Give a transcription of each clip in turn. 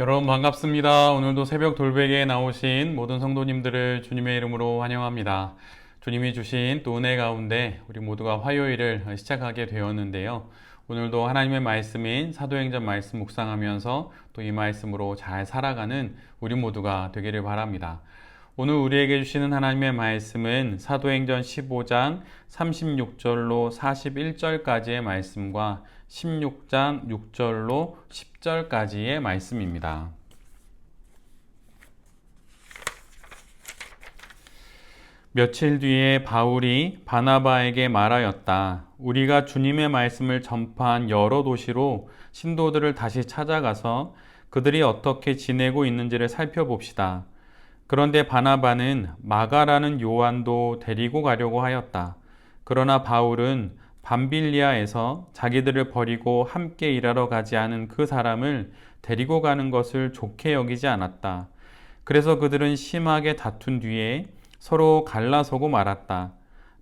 여러분 반갑습니다. 오늘도 새벽 돌베개에 나오신 모든 성도님들을 주님의 이름으로 환영합니다. 주님이 주신 또 은혜 가운데 우리 모두가 화요일을 시작하게 되었는데요. 오늘도 하나님의 말씀인 사도행전 말씀 묵상하면서 또 이 말씀으로 잘 살아가는 우리 모두가 되기를 바랍니다. 오늘 우리에게 주시는 하나님의 말씀은 사도행전 15장 36절로 41절까지의 말씀과 16장 6절로 10절까지의 말씀입니다. 며칠 뒤에 바울이 바나바에게 말하였다. 우리가 주님의 말씀을 전파한 여러 도시로 신도들을 다시 찾아가서 그들이 어떻게 지내고 있는지를 살펴봅시다. 그런데 바나바는 마가라는 요한도 데리고 가려고 하였다. 그러나 바울은 밤빌리아에서 자기들을 버리고 함께 일하러 가지 않은 그 사람을 데리고 가는 것을 좋게 여기지 않았다. 그래서 그들은 심하게 다툰 뒤에 서로 갈라서고 말았다.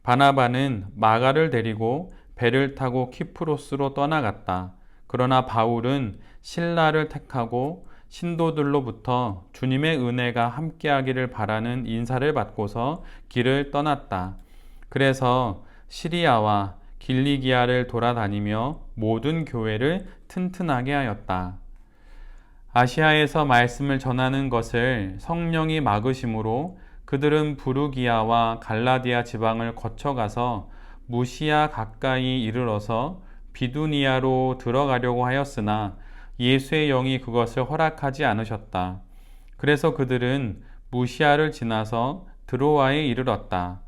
바나바는 마가를 데리고 배를 타고 키프로스로 떠나갔다. 그러나 바울은 실라를 택하고 신도들로부터 주님의 은혜가 함께하기를 바라는 인사를 받고서 길을 떠났다. 그래서 시리아와 길리기아를 돌아다니며 모든 교회를 튼튼하게 하였다. 아시아에서 말씀을 전하는 것을 성령이 막으심으로 그들은 부르기아와 갈라디아 지방을 거쳐가서 무시아 가까이 이르러서 비두니아로 들어가려고 하였으나 예수의 영이 그것을 허락하지 않으셨다. 그래서 그들은 무시아를 지나서 드로아에 이르렀다.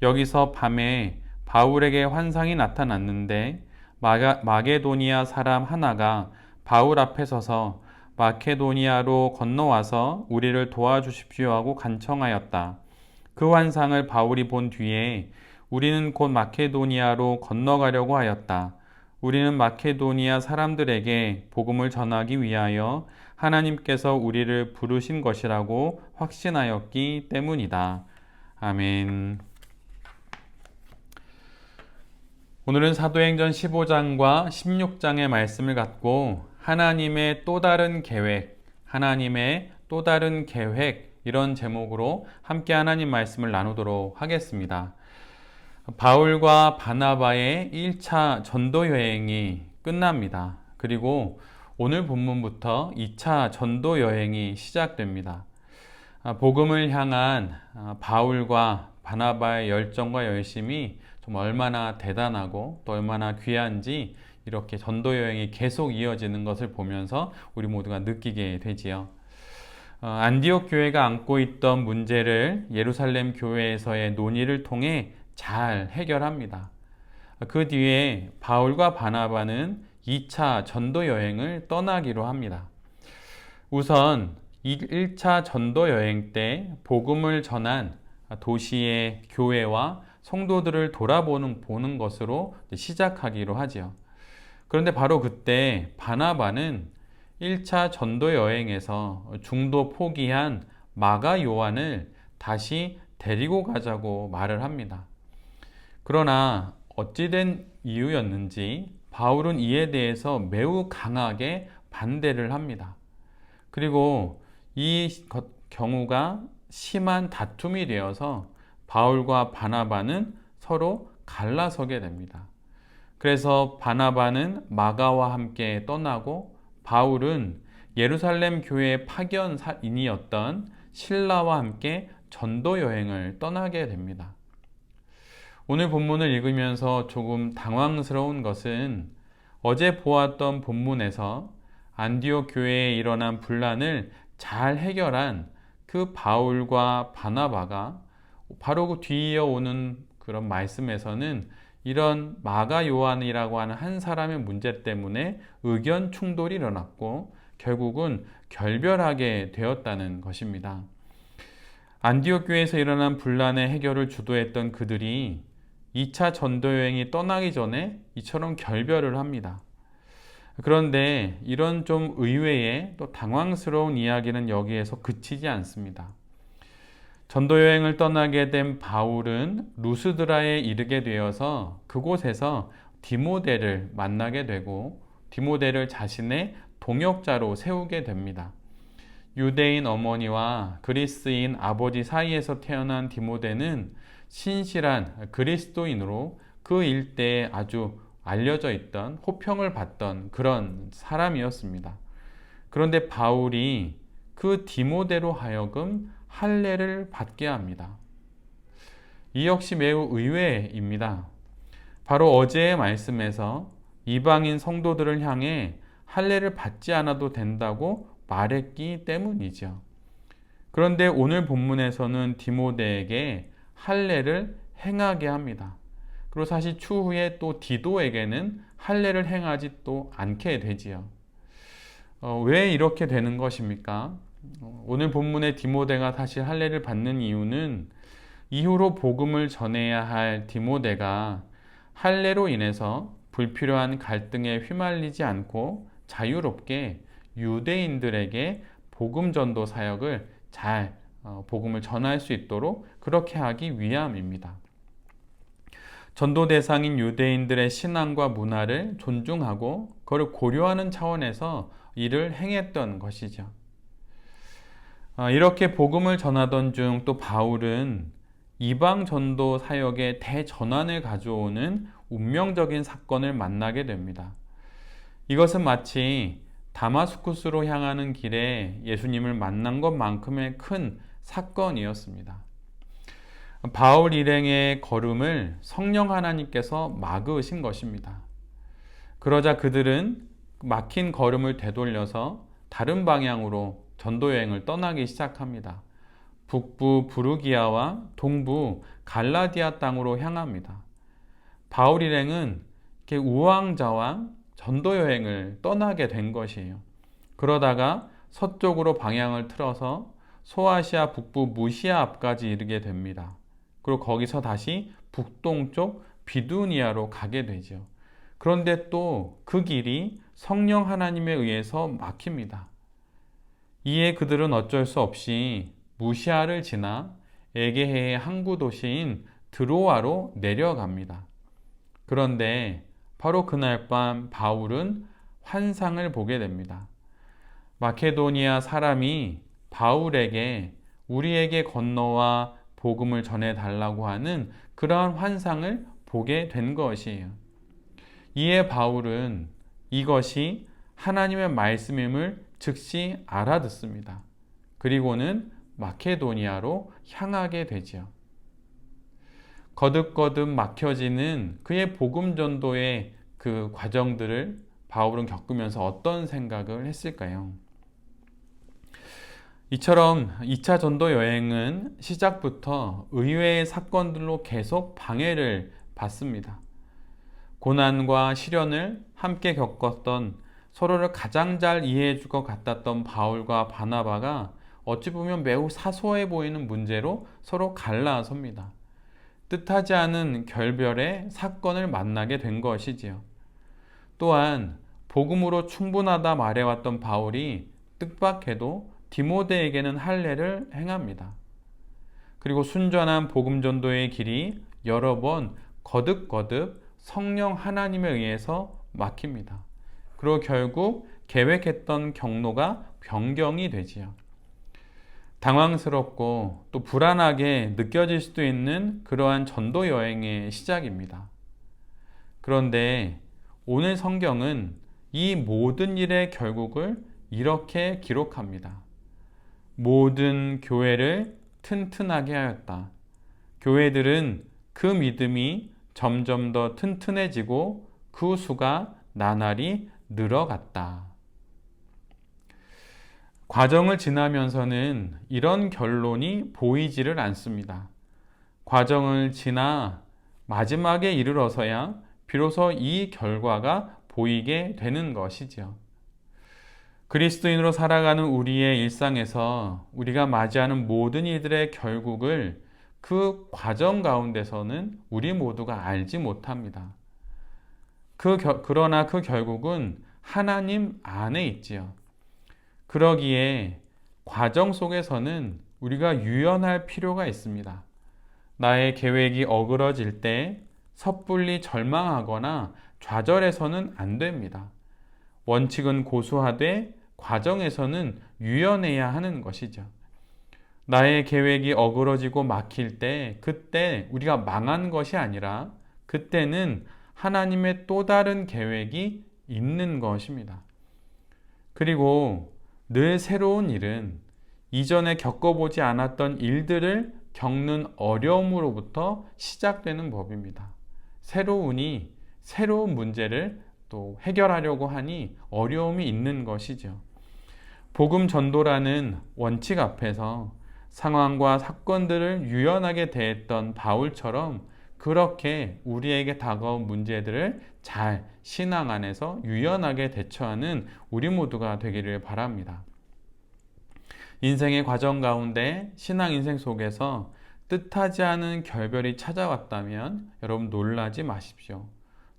여기서 밤에 바울에게 환상이 나타났는데 마게도니아 사람 하나가 바울 앞에 서서 마케도니아로 건너와서 우리를 도와주십시오 하고 간청하였다. 그 환상을 바울이 본 뒤에 우리는 곧 마케도니아로 건너가려고 하였다. 우리는 마케도니아 사람들에게 복음을 전하기 위하여 하나님께서 우리를 부르신 것이라고 확신하였기 때문이다. 아멘. 오늘은 사도행전 15장과 16장의 말씀을 갖고 하나님의 또 다른 계획, 이런 제목으로 함께 하나님 말씀을 나누도록 하겠습니다. 바울과 바나바의 1차 전도 여행이 끝납니다. 그리고 오늘 본문부터 2차 전도 여행이 시작됩니다. 복음을 향한 바울과 바나바의 열정과 열심이 좀 얼마나 대단하고 또 얼마나 귀한지 이렇게 전도 여행이 계속 이어지는 것을 보면서 우리 모두가 느끼게 되지요. 안디옥 교회가 안고 있던 문제를 예루살렘 교회에서의 논의를 통해 잘 해결합니다. 그 뒤에 바울과 바나바는 2차 전도 여행을 떠나기로 합니다. 우선 1차 전도 여행 때 복음을 전한 도시의 교회와 성도들을 돌아보는 것으로 시작하기로 하지요. 그런데 바로 그때 바나바는 1차 전도 여행에서 중도 포기한 마가 요한을 다시 데리고 가자고 말을 합니다. 그러나 어찌된 이유였는지 바울은 이에 대해서 매우 강하게 반대를 합니다. 그리고 이 경우가 심한 다툼이 되어서 바울과 바나바는 서로 갈라서게 됩니다. 그래서 바나바는 마가와 함께 떠나고 바울은 예루살렘 교회의 파견인이었던 실라와 함께 전도 여행을 떠나게 됩니다. 오늘 본문을 읽으면서 조금 당황스러운 것은 어제 보았던 본문에서 안디옥 교회에 일어난 분란을 잘 해결한 그 바울과 바나바가 바로 그 뒤이어 오는 그런 말씀에서는 이런 마가 요한이라고 하는 한 사람의 문제 때문에 의견 충돌이 일어났고 결국은 결별하게 되었다는 것입니다. 안디옥 교회에서 일어난 분란의 해결을 주도했던 그들이 2차 전도 여행이 떠나기 전에 이처럼 결별을 합니다. 그런데 이런 좀 의외의 또 당황스러운 이야기는 여기에서 그치지 않습니다. 전도 여행을 떠나게 된 바울은 루스드라에 이르게 되어서 그곳에서 디모데를 만나게 되고 디모데를 자신의 동역자로 세우게 됩니다. 유대인 어머니와 그리스인 아버지 사이에서 태어난 디모데는 신실한 그리스도인으로 그 일대에 아주 알려져 있던 호평을 받던 그런 사람이었습니다. 그런데 바울이 그 디모데로 하여금 할례를 받게 합니다. 이 역시 매우 의외입니다. 바로 어제의 말씀에서 이방인 성도들을 향해 할례를 받지 않아도 된다고 말했기 때문이죠. 그런데 오늘 본문에서는 디모데에게 할례를 행하게 합니다. 그리고 사실 추후에 또 디도에게는 할례를 행하지 또 않게 되지요. 왜 이렇게 되는 것입니까? 오늘 본문의 디모데가 다시 할례를 받는 이유는 이후로 복음을 전해야 할 디모데가 할례로 인해서 불필요한 갈등에 휘말리지 않고 자유롭게 유대인들에게 복음 전도 사역을 잘 복음을 전할 수 있도록 그렇게 하기 위함입니다. 전도 대상인 유대인들의 신앙과 문화를 존중하고 그걸 고려하는 차원에서 이를 행했던 것이죠. 이렇게 복음을 전하던 중 또 바울은 이방 전도 사역의 대전환을 가져오는 운명적인 사건을 만나게 됩니다. 이것은 마치 다마스쿠스로 향하는 길에 예수님을 만난 것만큼의 큰 사건이었습니다. 바울 일행의 걸음을 성령 하나님께서 막으신 것입니다. 그러자 그들은 막힌 걸음을 되돌려서 다른 방향으로 전도 여행을 떠나기 시작합니다. 북부 부르기아와 동부 갈라디아 땅으로 향합니다. 바울 일행은 이렇게 우왕좌왕 전도 여행을 떠나게 된 것이에요. 그러다가 서쪽으로 방향을 틀어서 소아시아 북부 무시아 앞까지 이르게 됩니다. 그리고 거기서 다시 북동쪽 비두니아로 가게 되죠. 그런데 또 그 길이 성령 하나님에 의해서 막힙니다. 이에 그들은 어쩔 수 없이 무시아를 지나 에게해의 항구 도시인 드로아로 내려갑니다. 그런데 바로 그날 밤 바울은 환상을 보게 됩니다. 마케도니아 사람이 바울에게 우리에게 건너와 복음을 전해달라고 하는 그러한 환상을 보게 된 것이에요. 이에 바울은 이것이 하나님의 말씀임을 즉시 알아듣습니다. 그리고는 마케도니아로 향하게 되죠. 거듭거듭 막혀지는 그의 복음 전도의 그 과정들을 바울은 겪으면서 어떤 생각을 했을까요? 이처럼 2차 전도 여행은 시작부터 의외의 사건들로 계속 방해를 받습니다. 고난과 시련을 함께 겪었던, 서로를 가장 잘 이해해 줄 것 같았던 바울과 바나바가 어찌 보면 매우 사소해 보이는 문제로 서로 갈라섭니다. 뜻하지 않은 결별의 사건을 만나게 된 것이지요. 또한 복음으로 충분하다 말해왔던 바울이 뜻밖에도 디모데에게는 할례를 행합니다. 그리고 순전한 복음 전도의 길이 여러 번 거듭거듭 성령 하나님에 의해서 막힙니다. 그리고 결국 계획했던 경로가 변경이 되지요. 당황스럽고 또 불안하게 느껴질 수도 있는 그러한 전도 여행의 시작입니다. 그런데 오늘 성경은 이 모든 일의 결국을 이렇게 기록합니다. 모든 교회를 튼튼하게 하였다. 교회들은 그 믿음이 점점 더 튼튼해지고 그 수가 나날이 늘어갔다. 과정을 지나면서는 이런 결론이 보이지를 않습니다. 과정을 지나 마지막에 이르러서야 비로소 이 결과가 보이게 되는 것이죠. 그리스도인으로 살아가는 우리의 일상에서 우리가 맞이하는 모든 일들의 결국을 그 과정 가운데서는 우리 모두가 알지 못합니다. 그러나 그 결국은 하나님 안에 있지요. 그러기에 과정 속에서는 우리가 유연할 필요가 있습니다. 나의 계획이 어그러질 때 섣불리 절망하거나 좌절해서는 안 됩니다. 원칙은 고수하되 과정에서는 유연해야 하는 것이죠. 나의 계획이 어그러지고 막힐 때, 그때 우리가 망한 것이 아니라 그때는 하나님의 또 다른 계획이 있는 것입니다. 그리고 늘 새로운 일은 이전에 겪어보지 않았던 일들을 겪는 어려움으로부터 시작되는 법입니다. 새로운 문제를 또 해결하려고 하니 어려움이 있는 것이죠. 복음 전도라는 원칙 앞에서 상황과 사건들을 유연하게 대했던 바울처럼 그렇게 우리에게 다가온 문제들을 잘 신앙 안에서 유연하게 대처하는 우리 모두가 되기를 바랍니다. 인생의 과정 가운데 신앙 인생 속에서 뜻하지 않은 결별이 찾아왔다면 여러분 놀라지 마십시오.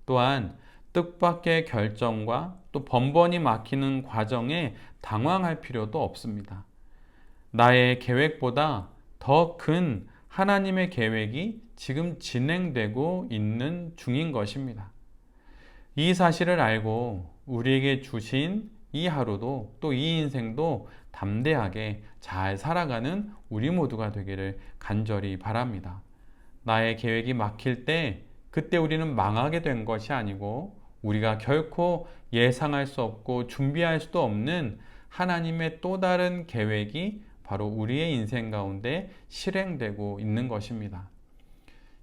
또한 뜻밖의 결정과 또 번번이 막히는 과정에 당황할 필요도 없습니다. 나의 계획보다 더 큰 하나님의 계획이 지금 진행되고 있는 중인 것입니다. 이 사실을 알고 우리에게 주신 이 하루도 또 이 인생도 담대하게 잘 살아가는 우리 모두가 되기를 간절히 바랍니다. 나의 계획이 막힐 때 그때 우리는 망하게 된 것이 아니고 우리가 결코 예상할 수 없고 준비할 수도 없는 하나님의 또 다른 계획이 바로 우리의 인생 가운데 실행되고 있는 것입니다.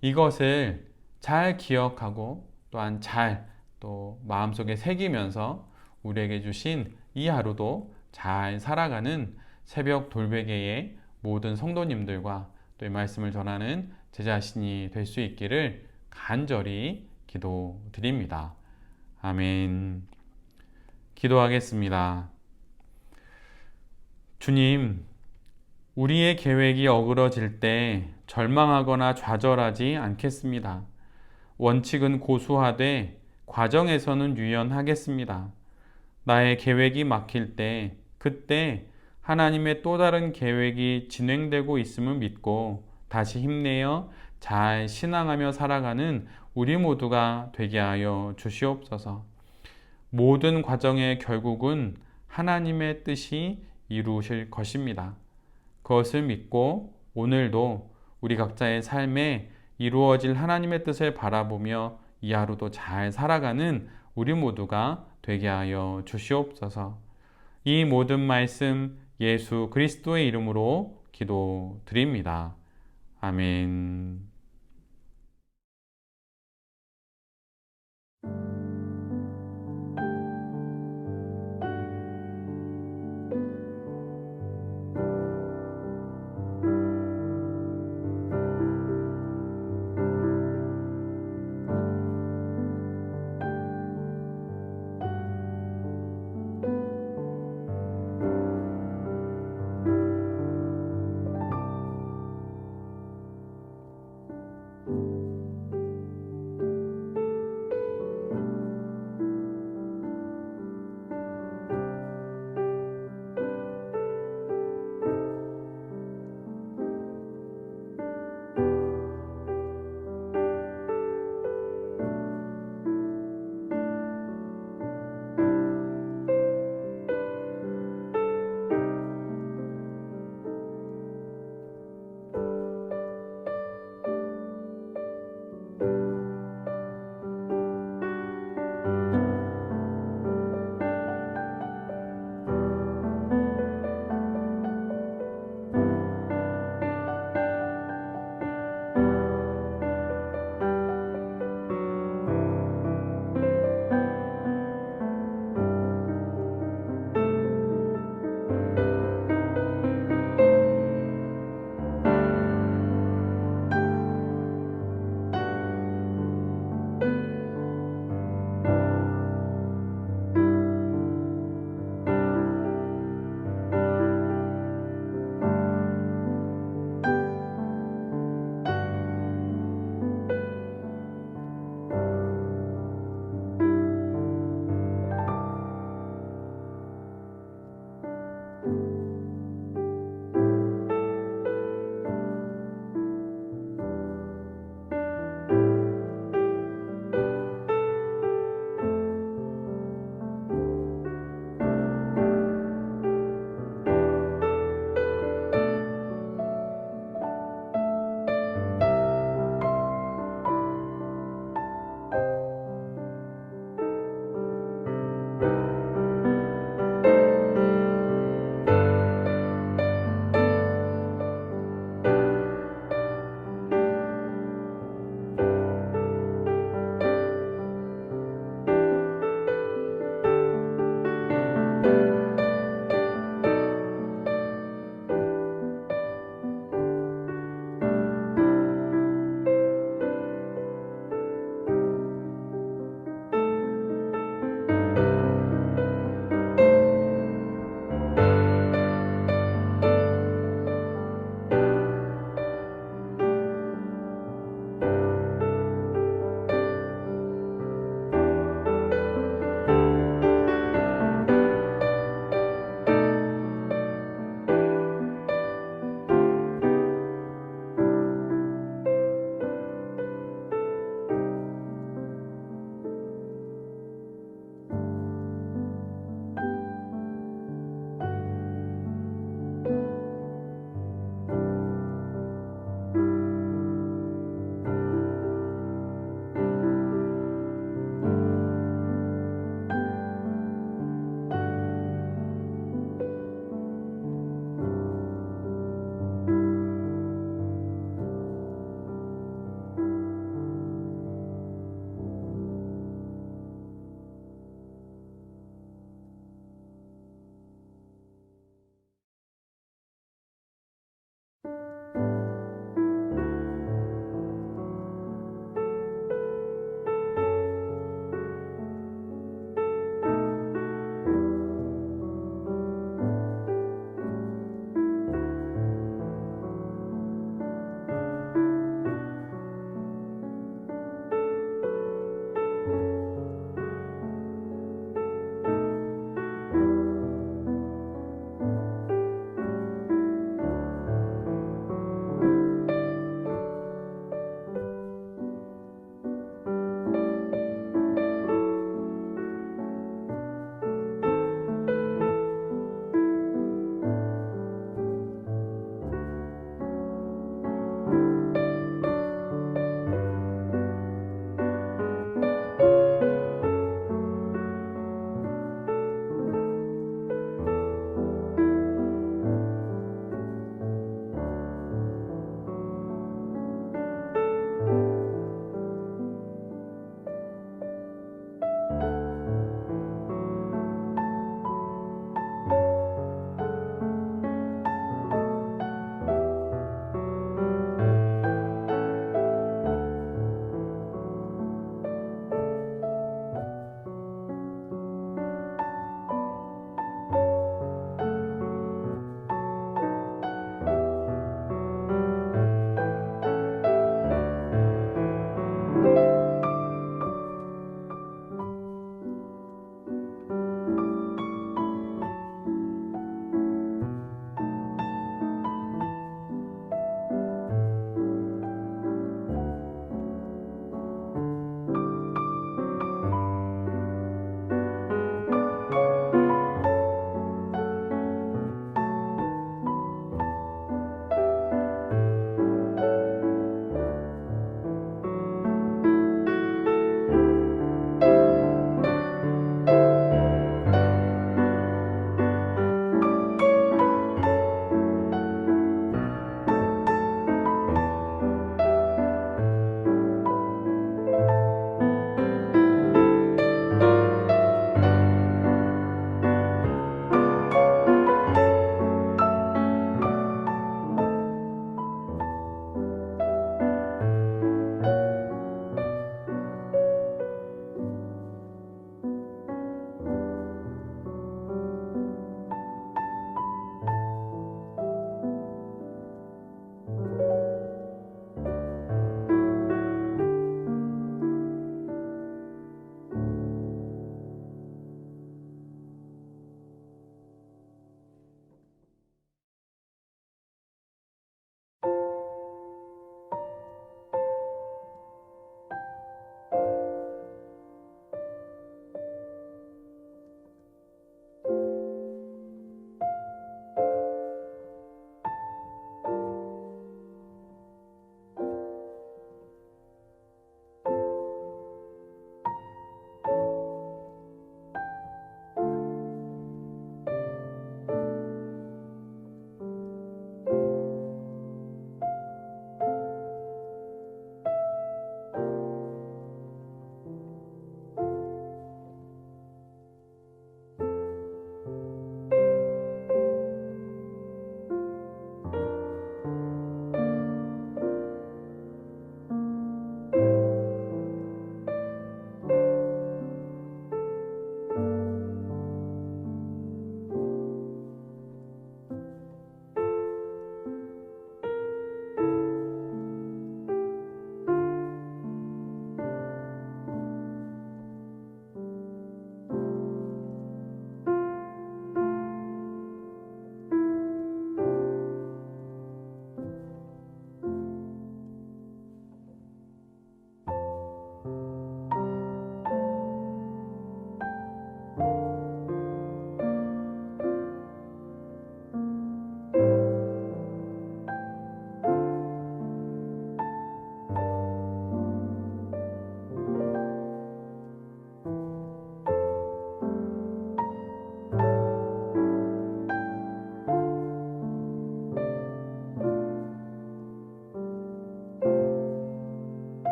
이것을 잘 기억하고 또한 잘 또 마음속에 새기면서 우리에게 주신 이 하루도 잘 살아가는 새벽 돌베개의 모든 성도님들과 또 이 말씀을 전하는 제 자신이 될 수 있기를 간절히 기도드립니다. 아멘. 기도하겠습니다. 주님, 우리의 계획이 어그러질 때 절망하거나 좌절하지 않겠습니다. 원칙은 고수하되 과정에서는 유연하겠습니다. 나의 계획이 막힐 때 그때 하나님의 또 다른 계획이 진행되고 있음을 믿고 다시 힘내어 잘 신앙하며 살아가는 우리 모두가 되게 하여 주시옵소서. 모든 과정의 결국은 하나님의 뜻이 이루실 것입니다. 그것을 믿고 오늘도 우리 각자의 삶에 이루어질 하나님의 뜻을 바라보며 이 하루도 잘 살아가는 우리 모두가 되게 하여 주시옵소서. 이 모든 말씀 예수 그리스도의 이름으로 기도드립니다. 아멘.